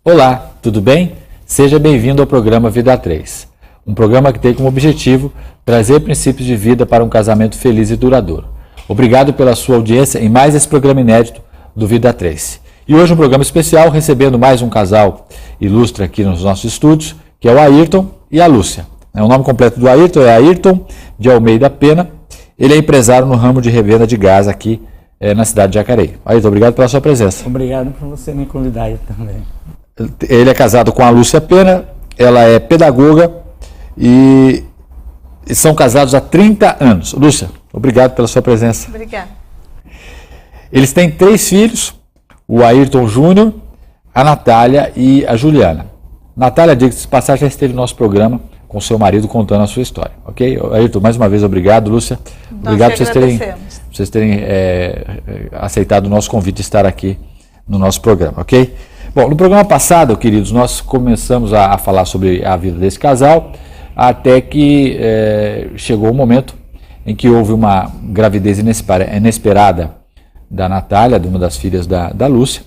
Olá, tudo bem? Seja bem-vindo ao programa Vida 3, um programa que tem como objetivo trazer princípios de vida para um casamento feliz e duradouro. Obrigado pela sua audiência em mais esse programa inédito do Vida 3. E hoje um programa especial recebendo mais um casal ilustre aqui nos nossos estúdios, que é o Ayrton e a Lúcia. O nome completo do Ayrton é Ayrton de Almeida Pena. Ele é empresário no ramo de revenda de gás aqui na cidade de Jacareí. Ayrton, obrigado pela sua presença. Obrigado por você me convidar aí também. Ele é casado com a Lúcia Pena, ela é pedagoga e são casados há 30 anos. Lúcia, obrigado pela sua presença. Obrigada. Eles têm 3 filhos, o Ayrton Júnior, a Natália e a Juliana. Natália, diga-se de passagem, já esteve no nosso programa com seu marido contando a sua história, ok? Ayrton, mais uma vez, obrigado, Lúcia. Obrigado por vocês terem aceitado o nosso convite de estar aqui no nosso programa, ok? Bom, no programa passado, queridos, nós começamos a falar sobre a vida desse casal, até que chegou o momento em que houve uma gravidez inesperada da Natália, de uma das filhas da Lúcia,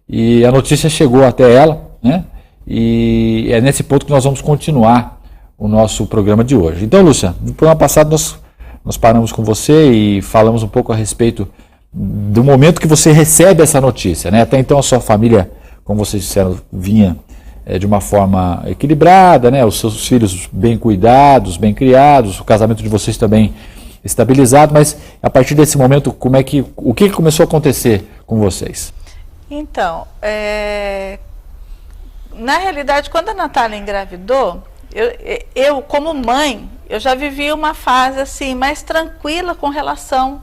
e a notícia chegou até ela, né? E é nesse ponto que nós vamos continuar o nosso programa de hoje. Então, Lúcia, no programa passado nós paramos com você e falamos um pouco a respeito do momento que você recebe essa notícia, né? Até então a sua família, como vocês disseram, vinha de uma forma equilibrada, né? Os seus filhos bem cuidados, bem criados, o casamento de vocês também estabilizado, mas a partir desse momento, o que começou a acontecer com vocês? Então, na realidade, quando a Natália engravidou, eu como mãe, eu já vivi uma fase assim mais tranquila com relação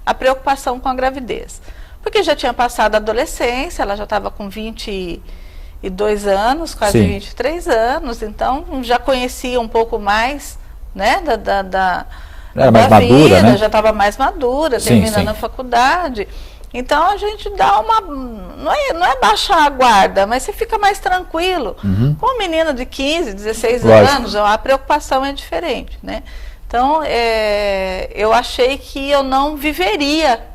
à preocupação com a gravidez. Porque já tinha passado a adolescência, ela já estava com 22 anos, quase Sim. 23 anos, então já conhecia um pouco mais, né, Era mais madura, né? Já estava mais madura, Sim, terminando sim. a faculdade. Então a gente dá não é baixar a guarda, mas você fica mais tranquilo. Uhum. Com uma menina de 15, 16 Lógico. anos, a preocupação é diferente, né? Então eu achei que eu não viveria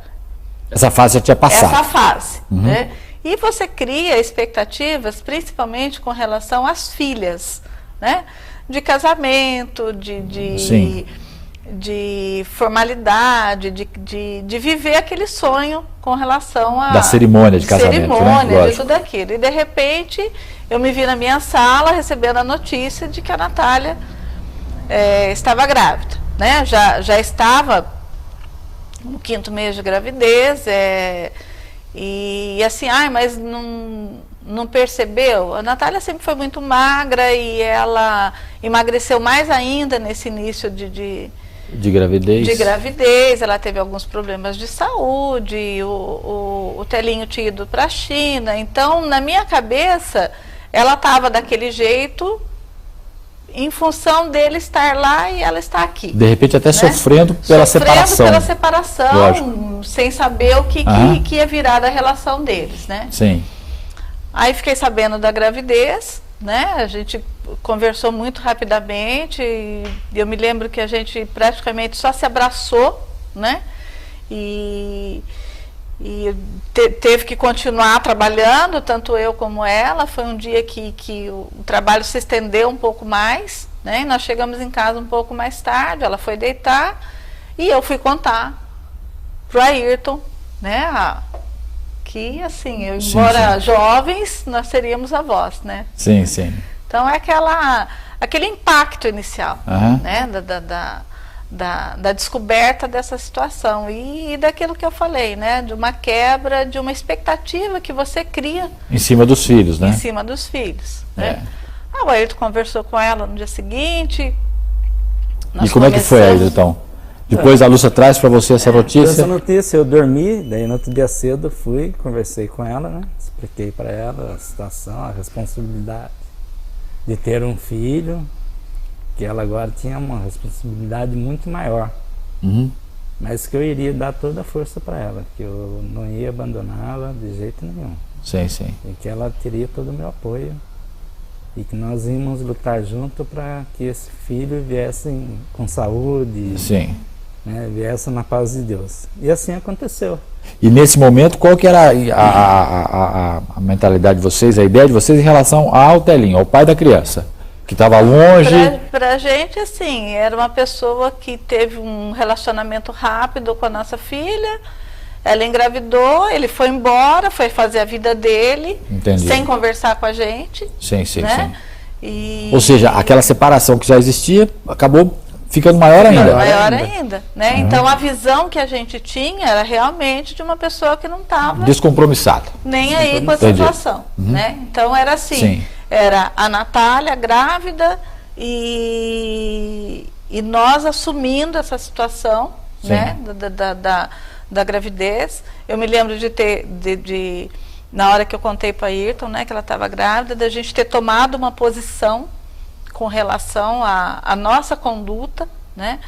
Essa fase já tinha passado. essa fase, Uhum. né? E você cria expectativas, principalmente com relação às filhas, né? De casamento, Sim. de formalidade, de viver aquele sonho com relação a... Da cerimônia de casamento, cerimônia, né? de Lógico. tudo aquilo. E de repente, eu me vi na minha sala recebendo a notícia de que a Natália estava grávida, né? Já estava no 5º mês de gravidez, e assim, mas não percebeu? A Natália sempre foi muito magra e ela emagreceu mais ainda nesse início de gravidez. Ela teve alguns problemas de saúde, o Telinho tinha ido para a China, então na minha cabeça ela estava daquele jeito em função dele estar lá e ela estar aqui. De repente até né? sofrendo pela separação. Pela separação, Lógico. sem saber o que ia virar da relação deles, né? Sim. Aí fiquei sabendo da gravidez, né? A gente conversou muito rapidamente e eu me lembro que a gente praticamente só se abraçou, né? E teve que continuar trabalhando, tanto eu como ela. Foi um dia que o trabalho se estendeu um pouco mais, né? E nós chegamos em casa um pouco mais tarde, ela foi deitar e eu fui contar pro Ayrton, né? Que assim, embora jovens, nós seríamos avós, né? Sim, sim. Então é aquele impacto inicial, né? Da descoberta dessa situação e daquilo que eu falei, né? De uma quebra, de uma expectativa que você cria Em cima dos filhos, né? em cima dos filhos, né? O Ayrton conversou com ela no dia seguinte. E como é que foi, Ayrton, então? Depois a Lúcia traz para você essa notícia. Essa notícia eu dormi, daí no outro dia cedo fui, conversei com ela, né? Expliquei para ela a situação, a responsabilidade de ter um filho, que ela agora tinha uma responsabilidade muito maior, mas que eu iria dar toda a força para ela, que eu não ia abandoná-la de jeito nenhum. Sim, sim. E que ela teria todo o meu apoio e que nós íamos lutar junto para que esse filho viesse com saúde. Sim. né, viesse na paz de Deus. E assim aconteceu. E nesse momento, qual que era a mentalidade de vocês, a ideia de vocês em relação ao Telinho, ao pai da criança, que estava longe? Pra gente, assim, era uma pessoa que teve um relacionamento rápido com a nossa filha, ela engravidou, ele foi embora, foi fazer a vida dele, Entendi. sem conversar com a gente. Sim, sim, né? sim. E... Ou seja, aquela separação que já existia acabou ficando maior ainda. Maior ainda, né? Então a visão que a gente tinha era realmente de uma pessoa que não estava Descompromissada. nem aí com a Entendi. situação, né? Então era assim, Sim. era a Natália grávida e nós assumindo essa situação, Sim. né? Da gravidez. Eu me lembro de ter, na hora que eu contei para a Ayrton, né, que ela estava grávida, da gente ter tomado uma posição com relação à nossa conduta, né,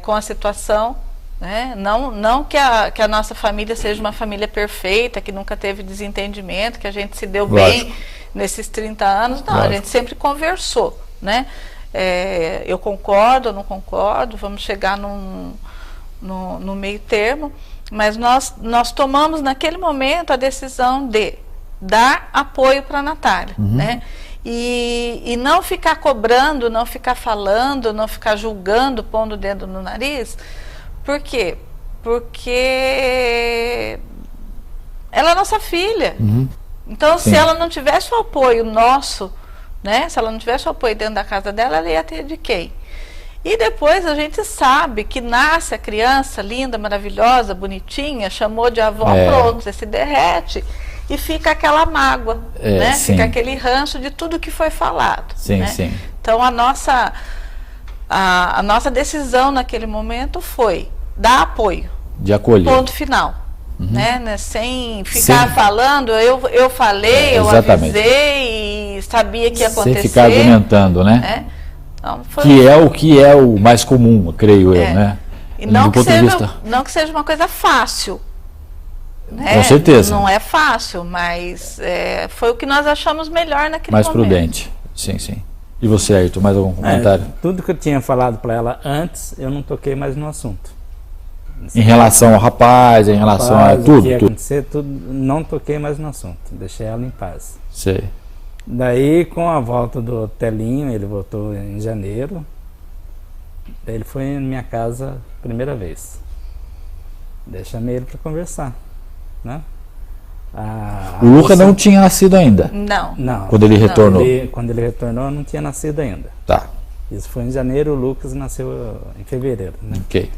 com a situação, né, não que a nossa família seja uma família perfeita, que nunca teve desentendimento, que a gente se deu Lógico. bem nesses 30 anos, não, Lógico. a gente sempre conversou, né, eu concordo, eu não concordo, vamos chegar no meio termo, mas nós tomamos naquele momento a decisão de dar apoio para a Natália, né? E não ficar cobrando, não ficar falando, não ficar julgando, pondo o dedo no nariz. Por quê? Porque ela é nossa filha. Então, Sim. se ela não tivesse o apoio nosso, né? Se ela não tivesse o apoio dentro da casa dela, ela ia ter de quem? E depois a gente sabe que nasce a criança linda, maravilhosa, bonitinha, chamou de avó, pronto, você se derrete e fica aquela mágoa, né? Sim. Fica aquele ranço de tudo que foi falado. Sim, né? sim. Então a nossa decisão naquele momento foi dar apoio, De acolher. ponto final. Né? Sem ficar falando, eu falei, eu exatamente. avisei e sabia que ia acontecer. Sem ficar argumentando, né? né? Então, foi Que é o mais comum, creio eu, né? E não Do que, ponto de seja, vista- não que seja uma coisa fácil. Né? Com certeza. Não é fácil, mas foi o que nós achamos melhor naquele mais momento. prudente. Sim, sim. E você, Ayrton, mais algum comentário? Tudo que eu tinha falado para ela antes, eu não toquei mais no assunto. Em relação ao rapaz, em relação a O que tudo, ia tudo. acontecer, tudo, não toquei mais no assunto. Deixei ela em paz. Sei. Daí, com a volta do Telinho, ele voltou em janeiro. Daí ele foi na minha casa a primeira vez. Daí chamei ele para conversar, né? O Luca não tinha nascido ainda, Não. quando ele retornou. Quando ele retornou, não tinha nascido ainda. Tá, Isso foi em janeiro, o Lucas nasceu em fevereiro, né? ok.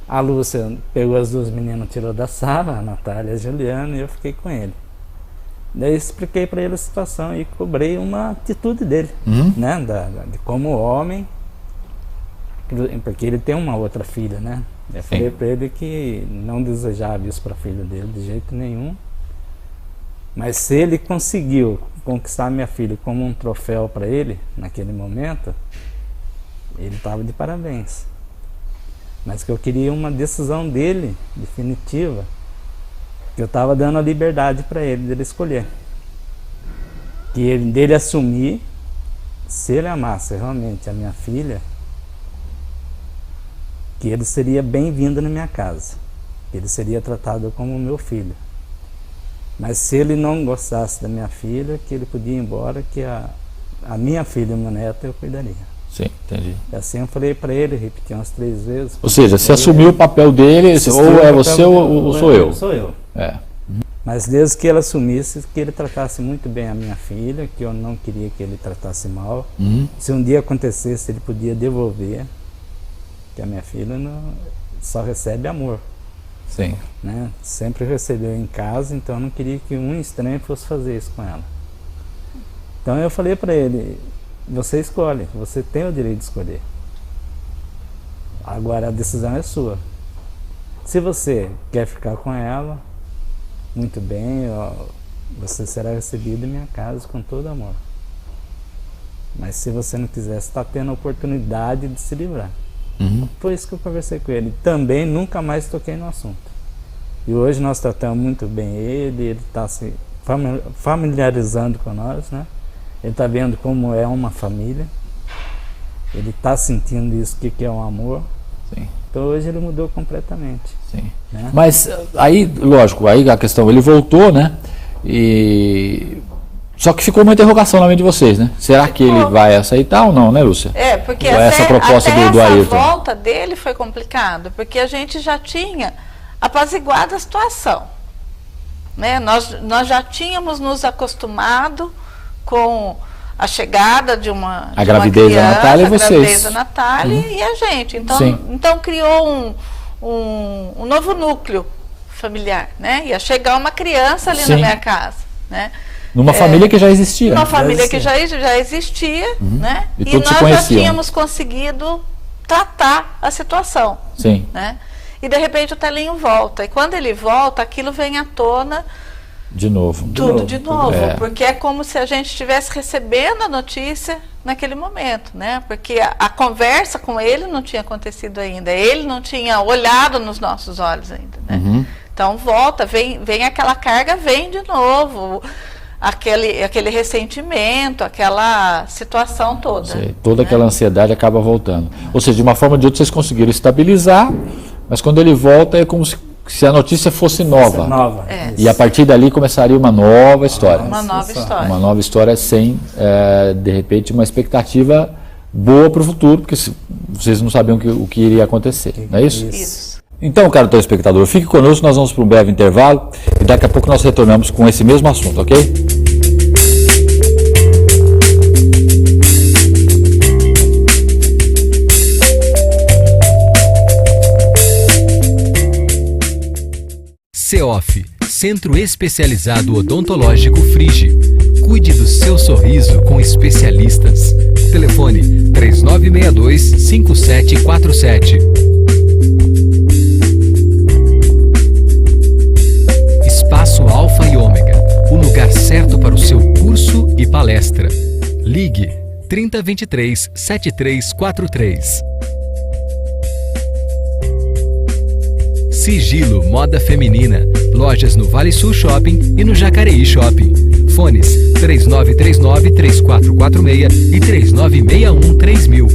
A Lúcia pegou as duas meninas, tirou da sala, a Natália e a Juliana, e eu fiquei com ele. Daí expliquei para ele a situação e cobrei uma atitude dele, né? De como homem, porque ele tem uma outra filha, né? Eu falei para ele que não desejava isso para a filha dele de jeito nenhum. Mas se ele conseguiu conquistar minha filha como um troféu para ele, naquele momento, ele estava de parabéns. Mas que eu queria uma decisão dele, definitiva, que eu estava dando a liberdade para ele, dele escolher. Dele assumir, se ele amasse realmente a minha filha, que ele seria bem-vindo na minha casa, que ele seria tratado como meu filho. Mas se ele não gostasse da minha filha, que ele podia ir embora, que a minha filha e meu neto eu cuidaria. Sim, entendi. E assim eu falei para ele, repeti umas 3 vezes. Ou seja, se assumiu o papel dele, ou é você ou sou eu. Sou eu. É. Mas desde que ele assumisse, que ele tratasse muito bem a minha filha, que eu não queria que ele tratasse mal. Se um dia acontecesse, ele podia devolver, que a minha filha só recebe amor. Sim. Né? Sempre recebeu em casa, então eu não queria que um estranho fosse fazer isso com ela. Então eu falei para ele, você escolhe, você tem o direito de escolher. Agora a decisão é sua. Se você quer ficar com ela, muito bem, você será recebido em minha casa com todo amor. Mas se você não quiser, você está tendo a oportunidade de se livrar. Foi isso que eu conversei com ele. Também nunca mais toquei no assunto. E hoje nós tratamos muito bem ele está se familiarizando com nós, né? Ele está vendo como é uma família. Ele está sentindo isso, que é um amor. Sim. Então hoje ele mudou completamente. Sim. Né? Mas aí, lógico, aí a questão, ele voltou, né? Só que ficou uma interrogação na mente de vocês, né? Será que ele vai aceitar ou não, né, Lúcia? Porque essa proposta até do essa Ayrton. volta dele foi complicado, porque a gente já tinha apaziguado a situação. Né? Nós já tínhamos nos acostumado com a chegada de uma gravidez da Natália e vocês. A gravidez da Natália e a gente. Então criou um novo núcleo familiar, né? Ia chegar uma criança ali na minha casa, né? Numa família que já existia. Uma família que já existia, né? E nós já tínhamos conseguido tratar a situação. Sim. Né? E de repente o Telinho volta. E quando ele volta, aquilo vem à tona de novo. Tudo de novo. Porque é como se a gente estivesse recebendo a notícia naquele momento, né? Porque a conversa com ele não tinha acontecido ainda. Ele não tinha olhado nos nossos olhos ainda, né? Então volta, vem aquela carga, vem de novo. Aquele ressentimento, aquela situação toda. Toda aquela ansiedade acaba voltando. Ou seja, de uma forma ou de outra vocês conseguiram estabilizar, mas quando ele volta é como se a notícia fosse nova. E a partir dali começaria uma nova história. Uma nova história. Uma nova história sem, de repente, uma expectativa boa para o futuro, porque vocês não sabiam o que iria acontecer. Não é isso? Isso. Então, caro telespectador, fique conosco, nós vamos para um breve intervalo e daqui a pouco nós retornamos com esse mesmo assunto, ok? CEOF, Centro Especializado Odontológico Frigi. Cuide do seu sorriso com especialistas. Telefone 3962-5747. Espaço Alfa e Ômega, o lugar certo para o seu curso e palestra. Ligue 3023-7343. Sigilo Moda Feminina, lojas no Vale Sul Shopping e no Jacareí Shopping. Fones 3939-3446 e 3961-3000.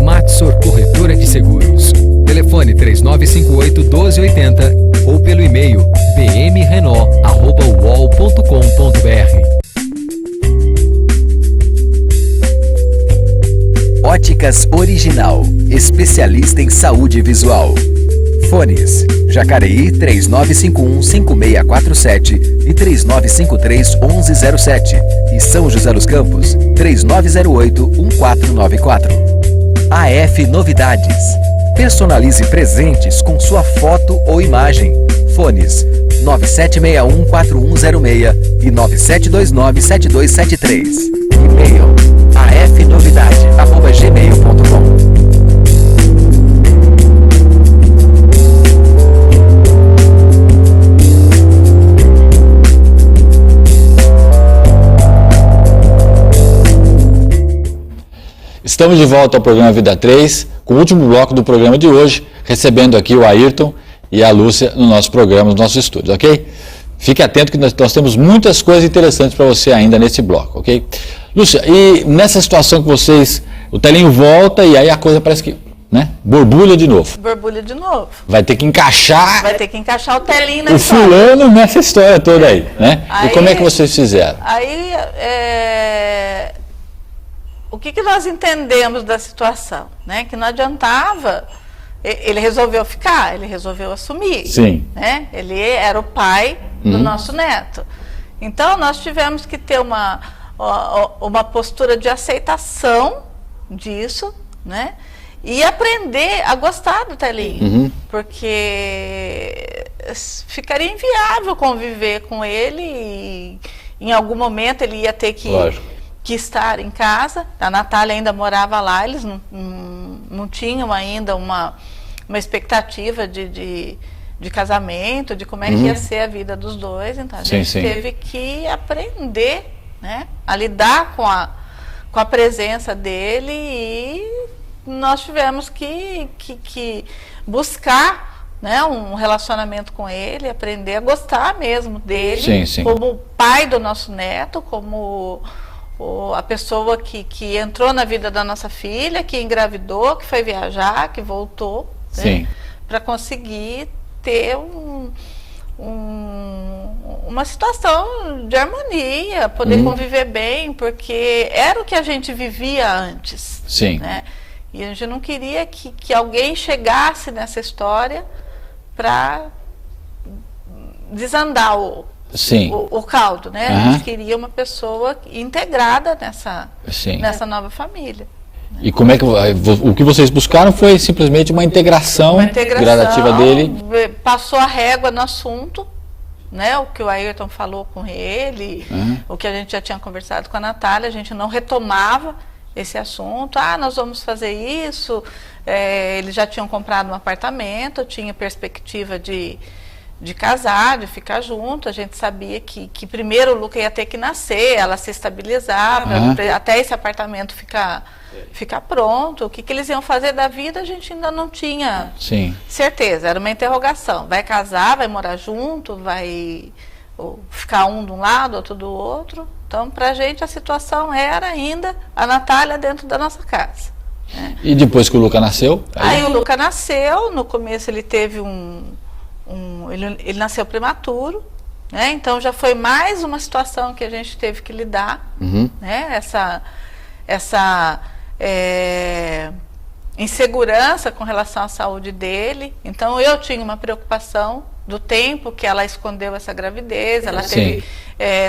Matsor Corretora de Seguros. Telefone 3958-1280 ou pelo e-mail bmrenó@uol.com.br. Óticas Original, especialista em saúde visual. Fones: Jacareí 3951-5647 e 3953-1107 e São José dos Campos 3908-1494. AF Novidades. Personalize presentes com sua foto ou imagem. Fones: 9761-4106 e 9729-7273. E-mail: afnovidade@gmail.com. Estamos de volta ao programa Vida 3, com o último bloco do programa de hoje, recebendo aqui o Ayrton e a Lúcia no nosso programa, nos nossos estúdios, ok? Fique atento que nós temos muitas coisas interessantes para você ainda nesse bloco, ok? Lúcia, e nessa situação que vocês, o Telinho volta e aí a coisa parece que, né, borbulha de novo. Borbulha de novo. Vai ter que encaixar. Vai ter que encaixar o Telinho na o história. fulano nessa história toda aí, né? Aí, e como é que vocês fizeram? Aí, o que nós entendemos da situação, né? Que não adiantava, ele resolveu ficar, ele resolveu assumir. Sim. Né? Ele era o pai do nosso neto. Então, nós tivemos que ter uma postura de aceitação disso, né? E aprender a gostar do Telinho, porque ficaria inviável conviver com ele e em algum momento ele ia ter que estar em casa. A Natália ainda morava lá, eles não tinham ainda uma expectativa de casamento, de como é que ia ser a vida dos dois. Então a gente teve que aprender, né, a lidar com a presença dele, e nós tivemos que buscar, né, um relacionamento com ele, aprender a gostar mesmo dele, como pai do nosso neto, como a pessoa que entrou na vida da nossa filha, que engravidou, que foi viajar, que voltou, né, para conseguir ter uma situação de harmonia, poder conviver bem, porque era o que a gente vivia antes. Sim. Né? E a gente não queria que alguém chegasse nessa história para desandar o caldo, né? A gente queria uma pessoa integrada nessa nova família. E como é que o que vocês buscaram foi simplesmente uma integração gradativa dele? Passou a régua no assunto, né? O que o Ayrton falou com ele, o que a gente já tinha conversado com a Natália, a gente não retomava esse assunto. Nós vamos fazer isso. Eles já tinham comprado um apartamento, tinha perspectiva de casar, de ficar junto. A gente sabia que primeiro o Luca ia ter que nascer, ela se estabilizar, até esse apartamento ficar pronto. O que eles iam fazer da vida a gente ainda não tinha certeza, era uma interrogação. Vai casar, vai morar junto, vai ficar um de um lado, outro do outro. Então, pra gente a situação era ainda a Natália dentro da nossa casa. Né? E depois que o Luca nasceu? Aí o Luca nasceu, no começo ele teve ele nasceu prematuro, né? Então já foi mais uma situação que a gente teve que lidar, né? Essa insegurança com relação à saúde dele. Então eu tinha uma preocupação do tempo que ela escondeu essa gravidez. Ela teve,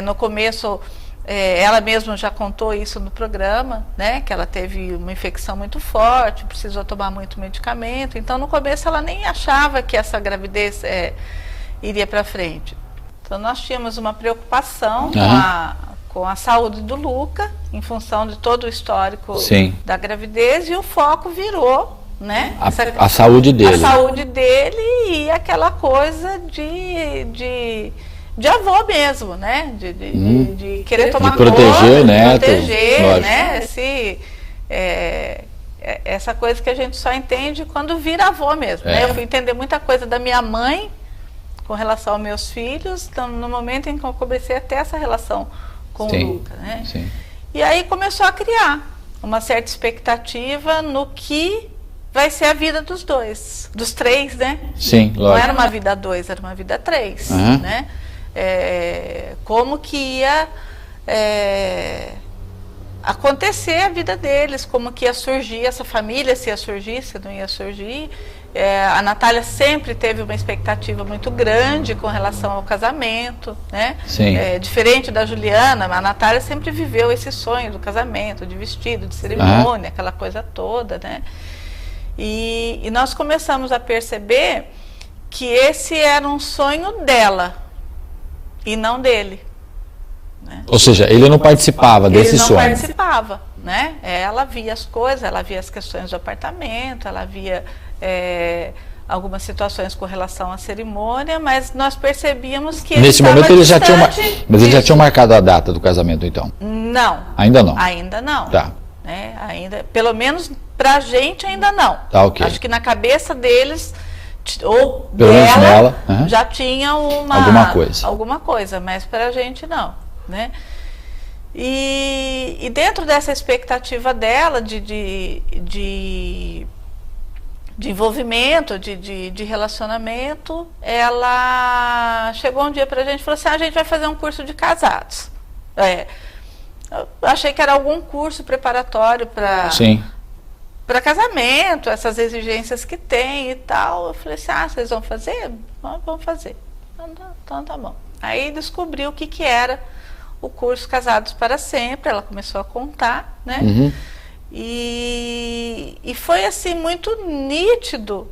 no começo, ela mesma já contou isso no programa, né? Que ela teve uma infecção muito forte, precisou tomar muito medicamento. Então no começo ela nem achava que essa gravidez iria para frente. Então nós tínhamos uma preocupação com a saúde do Luca, em função de todo o histórico da gravidez, e o foco virou, né? A saúde dele. A saúde dele e aquela coisa de avô mesmo, né? De querer tomar conta, proteger o neto, proteger, né? Essa coisa que a gente só entende quando vira avô mesmo. Né? Eu fui entender muita coisa da minha mãe com relação aos meus filhos, no momento em que eu comecei a ter essa relação com o Luca, né? E aí começou a criar uma certa expectativa no que vai ser a vida dos dois, dos três, né? Sim, lógico. Não era uma vida 2, era uma vida 3, né? Como que ia acontecer a vida deles, como que ia surgir essa família, se ia surgir, se não ia surgir. A Natália sempre teve uma expectativa muito grande com relação ao casamento, né? Diferente da Juliana, a Natália sempre viveu esse sonho do casamento, de vestido, de cerimônia, aquela coisa toda, né? E nós começamos a perceber que esse era um sonho dela e não dele. Né? Ou seja, ele não participava desse sonho. Ele não participava, né? Ela via as coisas, ela via as questões do apartamento, ela via algumas situações com relação à cerimônia, mas nós percebíamos que nesse momento eles já tinham, mas eles já tinham marcado a data do casamento, então? Não. Ainda não? Ainda não. Tá. Né? Ainda, pelo menos pra gente ainda não. Tá, ok. Acho que na cabeça deles ou pelo menos nela, já tinha alguma coisa, mas pra gente não, né? E dentro dessa expectativa dela de envolvimento, de relacionamento, ela chegou um dia pra gente e falou assim: a gente vai fazer um curso de casados. Eu achei que era algum curso preparatório para casamento, essas exigências que tem e tal. Eu falei assim: vocês vão fazer? Vamos fazer. Então tá bom. Aí descobri o que era o curso Casados para Sempre. Ela começou a contar, né? E foi assim muito nítido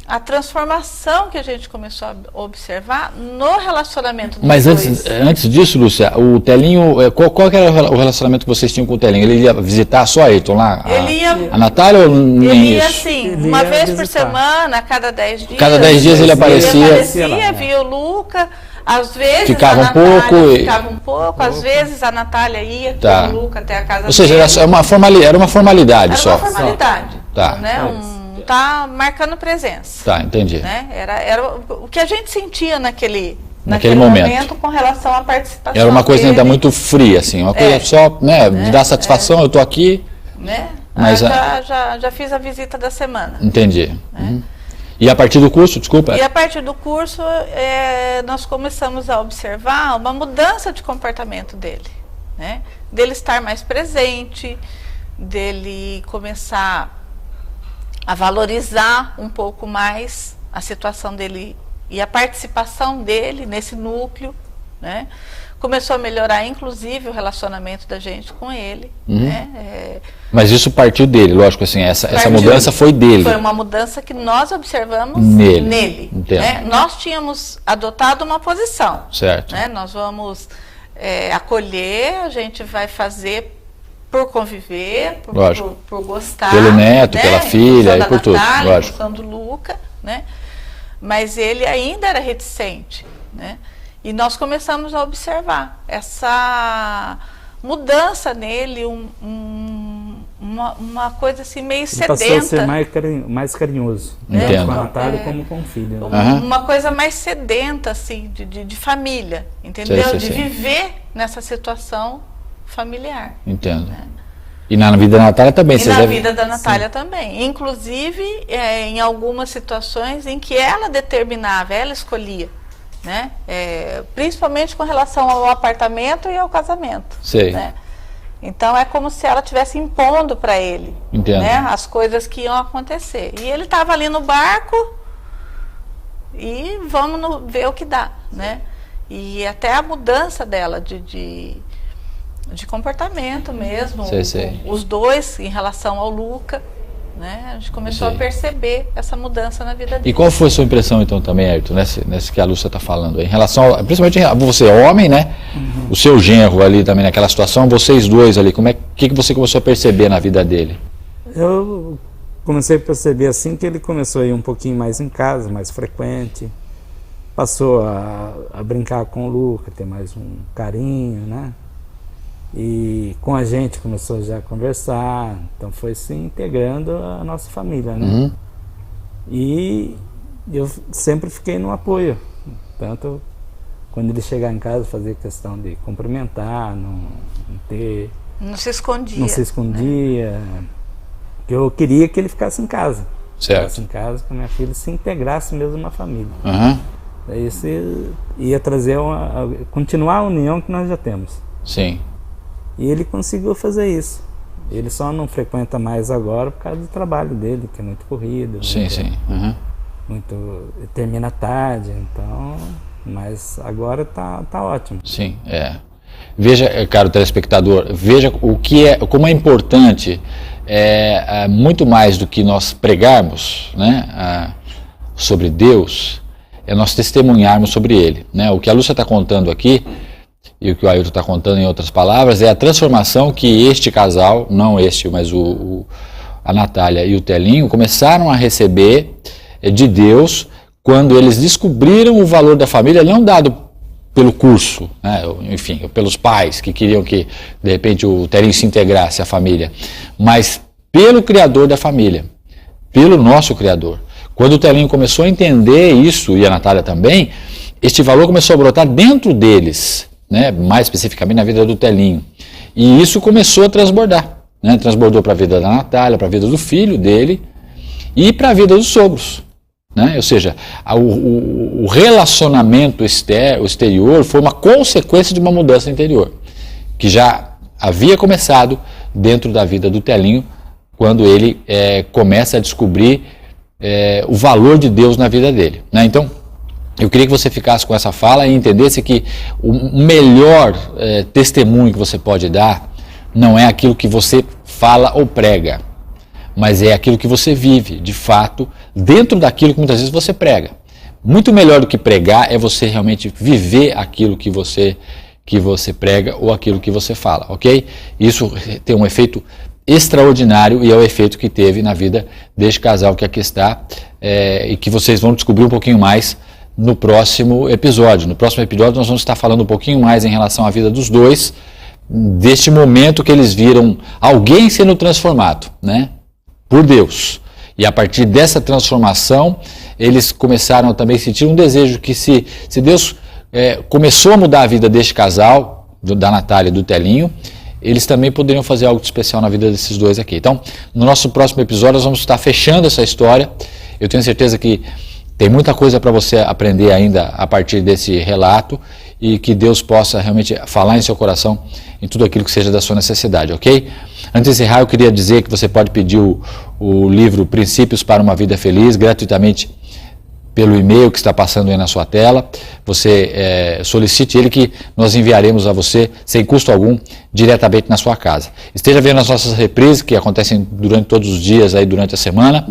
a transformação que a gente começou a observar no relacionamento dos Mas dois. antes disso, Lúcia, o Telinho, qual que era o relacionamento que vocês tinham com o Telinho? Ele ia visitar só a Ayrton lá? A Natália ou nem ele ia isso? assim, uma vez por semana, a cada 10 dias. Cada 10 dias ele aparecia. Via o Luca. Às vezes ficava a Natália ficava um pouco, às vezes a Natália ia com o Luca até a casa dele. Ou seja, era uma formalidade só. Era uma formalidade. Tá. Né? Tá marcando presença. Tá, entendi. Né? Era o que a gente sentia naquele naquele momento com relação à participação. Era uma coisa dele, ainda muito fria, assim, uma coisa só, né, de dar satisfação, eu estou aqui. Né? Mas já fiz a visita da semana. Entendi. E a partir do curso, desculpa? E a partir do curso, nós começamos a observar uma mudança de comportamento dele, né? Dele estar mais presente, dele começar a valorizar um pouco mais a situação dele e a participação dele nesse núcleo, né? Começou a melhorar, inclusive, o relacionamento da gente com ele. Né? Mas isso partiu dele, lógico, assim, essa mudança foi dele. Foi uma mudança que nós observamos nele. Né? Nós tínhamos adotado uma posição. Certo. Né? Nós vamos acolher, a gente vai fazer por conviver, por gostar. Pelo neto, né? pela filha e por tudo, lógico. Em função do Luca, né? Mas ele ainda era reticente, né? E nós começamos a observar essa mudança nele, uma coisa assim meio sedenta. Passou a ser mais carinhoso, Entendo. com a Natália como com o filho. Uma coisa mais sedenta, assim, de família, entendeu? Sei. De viver nessa situação familiar. Entendo. Né? E na vida da Natália também. E na vida da Natália também. Inclusive, em algumas situações em que ela determinava, ela escolhia. Né? Principalmente com relação ao apartamento e ao casamento. Sei. Né? Então é como se ela estivesse impondo para ele, né, as coisas que iam acontecer. E ele estava ali no barco e vamos ver o que dá. Né? E até a mudança dela de comportamento mesmo, sei. Os dois em relação ao Luca. Né? A gente começou a perceber essa mudança na vida dele. E qual foi a sua impressão então também, Ayrton, nesse que a Lúcia está falando? Em relação, principalmente você é homem, né? O seu genro ali também naquela situação, vocês dois ali, que você começou a perceber na vida dele? Eu comecei a perceber assim que ele começou a ir um pouquinho mais em casa, mais frequente. Passou a brincar com o Luca, ter mais um carinho, né? E com a gente começou já a conversar, então foi se integrando a nossa família, né? E eu sempre fiquei no apoio, tanto quando ele chegar em casa fazer questão de cumprimentar, não se escondia, né? Eu queria que ele ficasse em casa, ficasse em casa com a minha filha, se integrasse mesmo na família. Daí isso ia trazer continuar a união que nós já temos. Sim. E ele conseguiu fazer isso. Ele só não frequenta mais agora por causa do trabalho dele, que é muito corrido. Sim. Termina tarde, então. Mas agora tá ótimo. Sim, Veja, caro telespectador, veja como é importante, muito mais do que nós pregarmos, né, sobre Deus, é nós testemunharmos sobre Ele. Né? O que a Lúcia está contando aqui, e o que o Ayrton está contando em outras palavras, é a transformação que este casal, não este, mas a Natália e o Telinho, começaram a receber de Deus quando eles descobriram o valor da família, não dado pelo curso, né, enfim, pelos pais que queriam que, de repente, o Telinho se integrasse à família, mas pelo Criador da família, pelo nosso Criador. Quando o Telinho começou a entender isso, e a Natália também, este valor começou a brotar dentro deles, né, mais especificamente na vida do Telinho. E isso começou a transbordar. Né, transbordou para a vida da Natália, para a vida do filho dele e para a vida dos sogros. Né? Ou seja, o relacionamento exterior foi uma consequência de uma mudança interior, que já havia começado dentro da vida do Telinho, quando ele começa a descobrir o valor de Deus na vida dele. Né? Então, eu queria que você ficasse com essa fala e entendesse que o melhor testemunho que você pode dar não é aquilo que você fala ou prega, mas é aquilo que você vive, de fato, dentro daquilo que muitas vezes você prega. Muito melhor do que pregar é você realmente viver aquilo que você prega ou aquilo que você fala, ok? Isso tem um efeito extraordinário e é o efeito que teve na vida deste casal que aqui está e que vocês vão descobrir um pouquinho mais no próximo episódio. No próximo episódio nós vamos estar falando um pouquinho mais em relação à vida dos dois, deste momento que eles viram alguém sendo transformado, né, por Deus. E a partir dessa transformação, eles começaram a também sentir um desejo que se Deus começou a mudar a vida deste casal, da Natália e do Telinho, eles também poderiam fazer algo de especial na vida desses dois aqui. Então, no nosso próximo episódio, nós vamos estar fechando essa história. Eu tenho certeza que tem muita coisa para você aprender ainda a partir desse relato e que Deus possa realmente falar em seu coração em tudo aquilo que seja da sua necessidade, ok? Antes de encerrar, eu queria dizer que você pode pedir o livro Princípios para uma Vida Feliz gratuitamente pelo e-mail que está passando aí na sua tela. Você solicite ele que nós enviaremos a você, sem custo algum, diretamente na sua casa. Esteja vendo as nossas reprises, que acontecem durante todos os dias, aí durante a semana,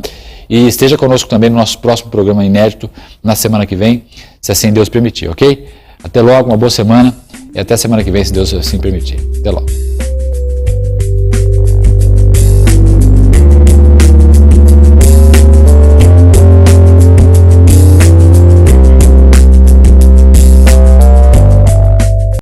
e esteja conosco também no nosso próximo programa inédito, na semana que vem, se assim Deus permitir, ok? Até logo, uma boa semana, e até semana que vem, se Deus assim permitir. Até logo.